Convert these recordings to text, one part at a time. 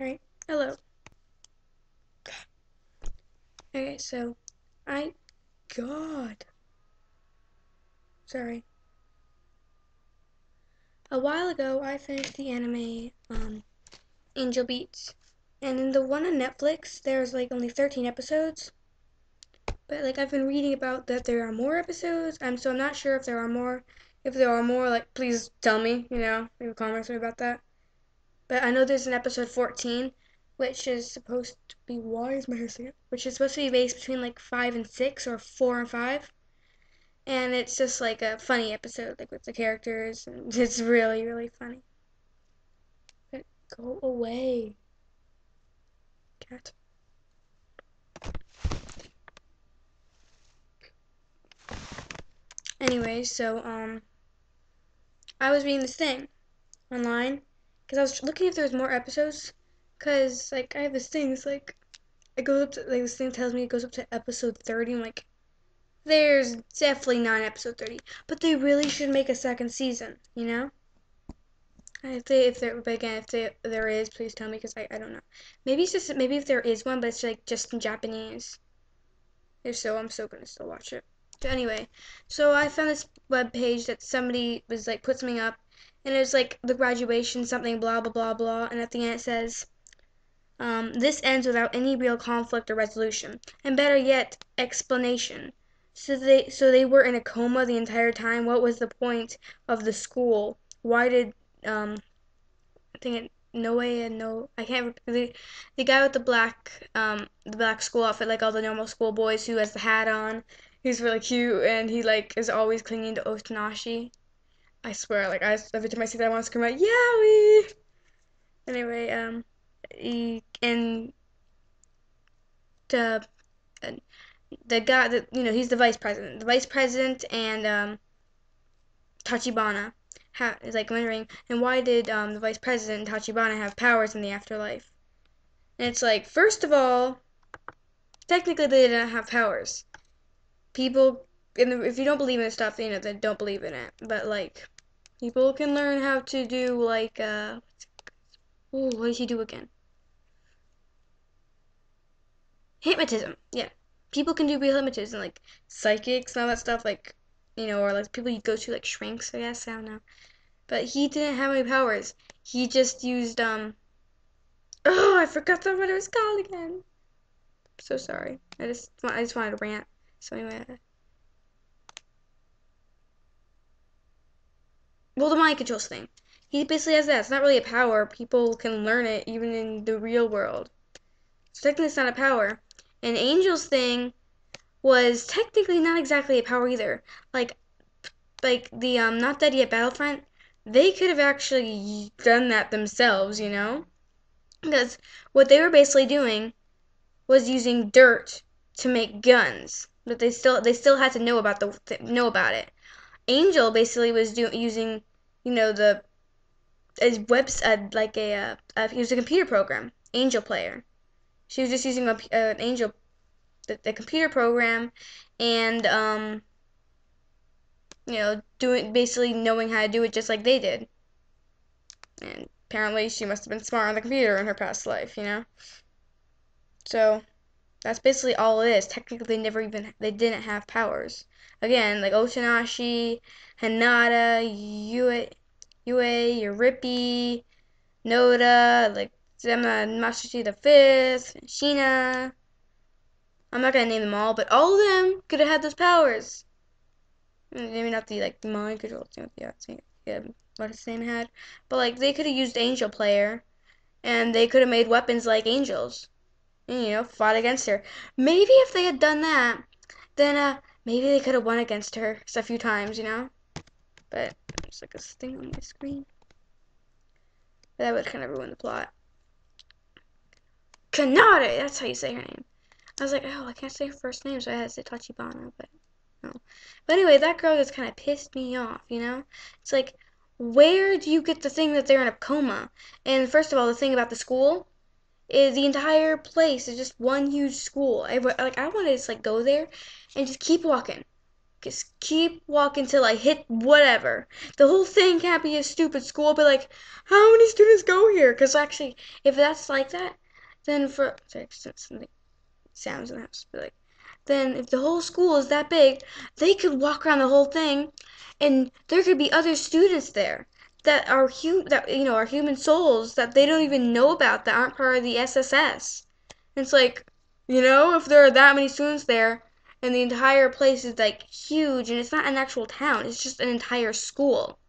Alright, hello. Okay, so, I, God, sorry. A while ago, I finished the anime, Angel Beats. And in the one on Netflix, there's like only 13 episodes. But like, I've been reading about that there are more episodes. So I'm not sure if there are more. If there are more, like, please tell me, leave a comment with me about that. But I know there's an episode 14, which is supposed to be, why is my hair sticking? Which is supposed to be based between like 5 and 6 or 4 and 5. And it's just like a funny episode, like with the characters, and it's really, really funny. But go away, cat. Anyway, so I was reading this thing online because I was looking if there was more episodes. Cause like I have this thing, it's like it goes up to, like, this thing tells me it goes up to episode 30. I'm like, there's definitely not episode 30, but they really should make a second season, you know? But again, there is, please tell me, because I don't know. Maybe if there is one, but it's like just in Japanese. If so, I'm still gonna still watch it. But anyway, so I found this web page that somebody was like put something up, and it was like the graduation something blah blah blah blah, and at the end it says, this ends without any real conflict or resolution, and better yet, explanation. So they were in a coma the entire time. What was the point of the school? Why did I think it no way and no I can't the guy with the black school outfit, like all the normal school boys, who has the hat on. He's really cute, and he like is always clinging to Otanashi. I swear, like, every time I see that I want to scream out Yowie. Anyway, and the the guy that, he's the vice president. The vice president and Tachibana is like wondering, and why did the vice president and Tachibana have powers in the afterlife? And it's like, first of all, technically they didn't have powers. People, if you don't believe in this stuff, then don't believe in it. But like, people can learn how to do like, what did he do again? Hypnotism. Yeah, people can do real hypnotism, like psychics and all that stuff. Like, or like people you go to, like shrinks. I guess, I don't know. But he didn't have any powers. He just used Oh, I forgot what it was called again. I'm so sorry. I just wanted to rant. So anyway, well, the mind controls thing. He basically has that. It's not really a power. People can learn it even in the real world. So technically, it's not a power. And Angel's thing was technically not exactly a power either. Like the Not Dead Yet Battlefront, they could have actually done that themselves. Because what they were basically doing was using dirt to make guns, but they still had to know about it. Angel basically was using, the a website, like he was a computer program, Angel Player. She was just using an Angel, the computer program, and doing, basically knowing how to do it just like they did. And apparently she must have been smart on the computer in her past life. So that's basically all it is. Technically, they didn't have powers. Again, like Otanashi, Hinata, Yue, Yuripi, Noda, like Zema, Masashi the Fifth, Sheena. I'm not gonna name them all, but all of them could have had those powers. Maybe not the like mind control thing with what his name had, but like they could have used Angel Player, and they could have made weapons like angels, and fought against her. Maybe if they had done that, then maybe they could have won against her a few times. But there's like this thing on my screen. But that would kind of ruin the plot. Kanade, that's how you say her name. I was like, oh, I can't say her first name, so I had to say Tachibana, but no. But anyway, that girl just kind of pissed me off. It's like, where do you get the thing that they're in a coma? And first of all, the thing about the school is the entire place is just one huge school. I want to just like go there and just keep walking. Just keep walking till I hit whatever. The whole thing can't be a stupid school, but like, how many students go here? Because actually, if that's like that, then for sorry, something sounds in the house, but like, then if the whole school is that big, they could walk around the whole thing, and there could be other students there that are are human souls that they don't even know about that aren't part of the SSS. And it's like, if there are that many students there, and the entire place is like huge, and it's not an actual town, it's just an entire school,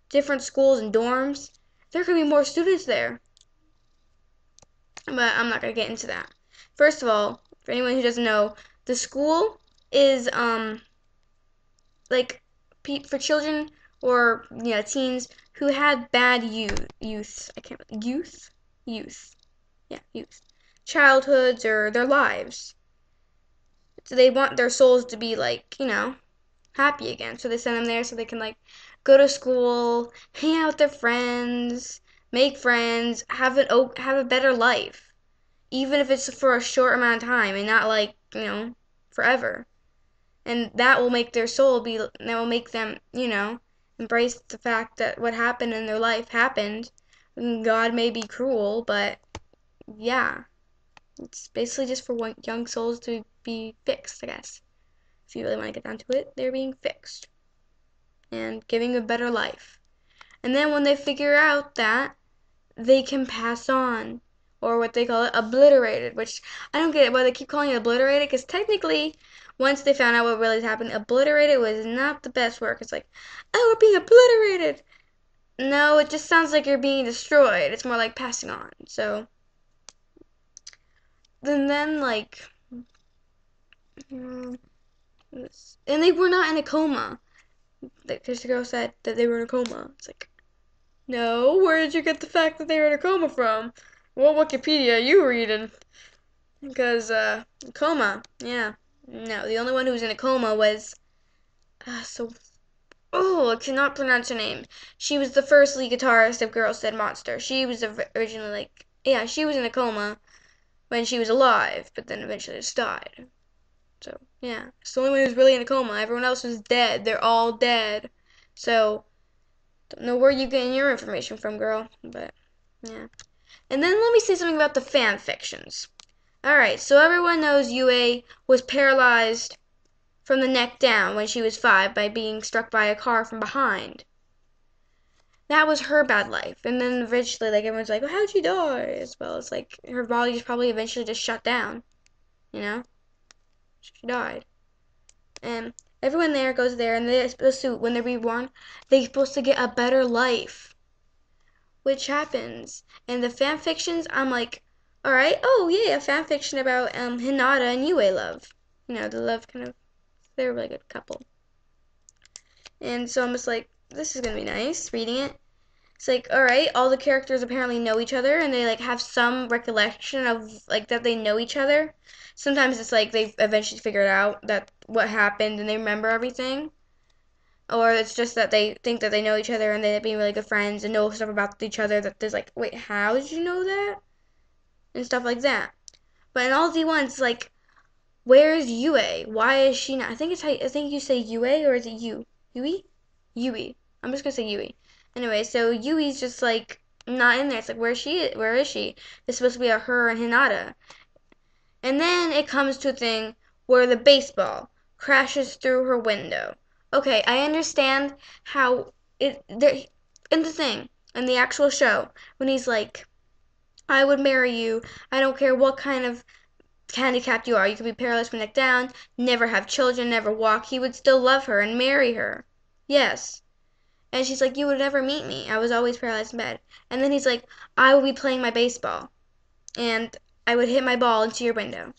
different schools and dorms, there could be more students there. But I'm not gonna get into that. First of all, for anyone who doesn't know, the school is like for children or teens who had bad youth. I can't youth, yeah, youth, childhoods or their lives. So they want their souls to be like happy again. So they send them there so they can like go to school, hang out with their friends, make friends, have a better life, even if it's for a short amount of time and not like forever. And that will make their soul be, that will make them embrace the fact that what happened in their life happened. God may be cruel, but yeah, it's basically just for young souls to be fixed, I guess. If you really want to get down to it, they're being fixed and giving a better life. And then when they figure out that, they can pass on, or what they call it, obliterated, which I don't get why they keep calling it obliterated, because technically, once they found out what really happened, obliterated was not the best word. It's like, oh, we're being obliterated. No, it just sounds like you're being destroyed. It's more like passing on. So, then like, and they were not in a coma. Because the girl said that they were in a coma. It's like, no, where did you get the fact that they were in a coma from? What Wikipedia are you reading? Because, coma, yeah. No, the only one who was in a coma was, I cannot pronounce her name. She was the first lead guitarist of Girls Dead Monster. She was originally, like, yeah, she was in a coma when she was alive, but then eventually just died. So, yeah, it's the only one who was really in a coma. Everyone else was dead. They're all dead. So, don't know where you're getting your information from, girl, but, yeah. And then let me say something about the fan fictions. Alright, so everyone knows Yue was paralyzed from the neck down when she was 5 by being struck by a car from behind. That was her bad life. And then eventually, like, everyone's like, well, how'd she die? As well, it's like, her body just probably eventually just shut down. She died. And everyone there goes there, and they're supposed to, when they're reborn, they're supposed to get a better life. Which happens. And the fan fictions, I'm like, alright, oh yeah, a fan fiction about Hinata and Yue love. The love kind of, they're a really good couple. And so I'm just like, this is gonna be nice, reading it. It's like, alright, all the characters apparently know each other, and they like have some recollection of like that they know each other. Sometimes it's like they eventually figured out that what happened and they remember everything. Or it's just that they think that they know each other and they're being really good friends and know stuff about each other that there's like, wait, how did you know that? And stuff like that. But in all the ones, like, where's Yue? Why is she not? I think you say Yue, or is it Yu? Yui? Yui. I'm just gonna say Yui. Anyway, so Yui's just like not in there. It's like, where is she? It's supposed to be a her and Hinata. And then it comes to a thing where the baseball crashes through her window. Okay, I understand how in the actual show, when he's like, I would marry you, I don't care what kind of handicapped you are. You could be paralyzed from the neck down, never have children, never walk. He would still love her and marry her. Yes. And she's like, you would never meet me. I was always paralyzed in bed. And then he's like, I will be playing my baseball. And I would hit my ball into your window.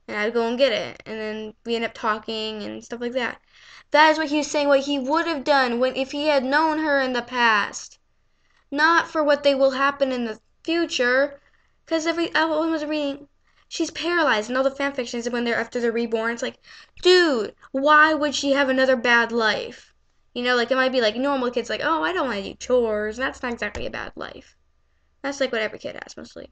And I'd go and get it. And then we end up talking and stuff like that. That is what he was saying, what he would have done if he had known her in the past. Not for what they will happen in the future. Because everyone was reading, she's paralyzed, and all the fan fictions when after they're reborn, it's like, dude, why would she have another bad life? Like it might be like normal kids, like, oh, I don't want to do chores, and that's not exactly a bad life. That's like what every kid has mostly.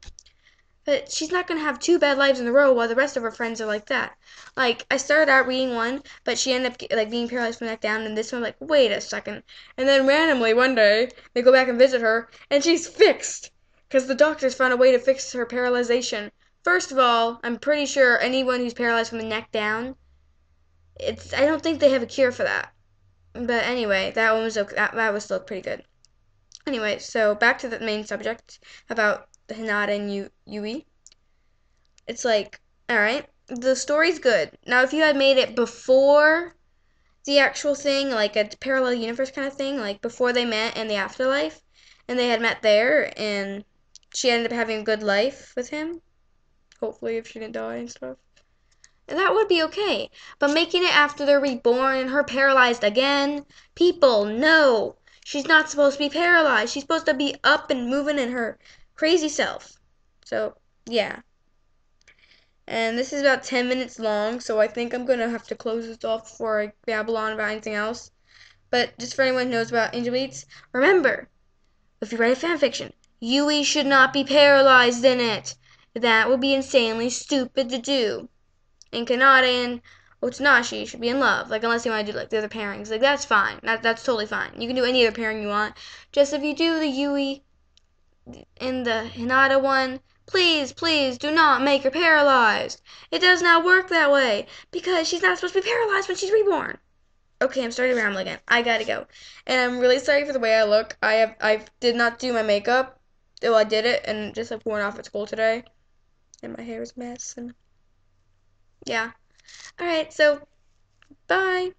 But she's not gonna have two bad lives in a row while the rest of her friends are like that. Like, I started out reading one, but she ended up like being paralyzed from the neck down, and this one like, wait a second. And then randomly one day they go back and visit her, and she's fixed because the doctors found a way to fix her paralyzation. First of all, I'm pretty sure anyone who's paralyzed from the neck down, I don't think they have a cure for that. But anyway, that one was okay. That was still pretty good. Anyway, so back to the main subject about the Hinata and Yui. It's like, all right, the story's good. Now, if you had made it before the actual thing, like a parallel universe kind of thing, like before they met in the afterlife, and they had met there, and she ended up having a good life with him, hopefully if she didn't die and stuff, and that would be okay. But making it after they're reborn and her paralyzed again, people, no. She's not supposed to be paralyzed. She's supposed to be up and moving in her crazy self. So, yeah. And this is about 10 minutes long, so I think I'm going to have to close this off before I babble on about anything else. But just for anyone who knows about Angel Beats, remember, if you write a fanfiction, Yui should not be paralyzed in it. That would be insanely stupid to do. And Kanata and Otanashi should be in love, like unless you want to do like the other pairings. Like that's fine. That's totally fine. You can do any other pairing you want. Just if you do the Yui in the Hinata one, please, please do not make her paralyzed. It does not work that way because she's not supposed to be paralyzed when she's reborn. Okay, I'm starting to ramble again. I gotta go, and I'm really sorry for the way I look. I did not do my makeup. Well, I did it and just like wore it off at school today, and my hair is a mess. And yeah. All right, so bye.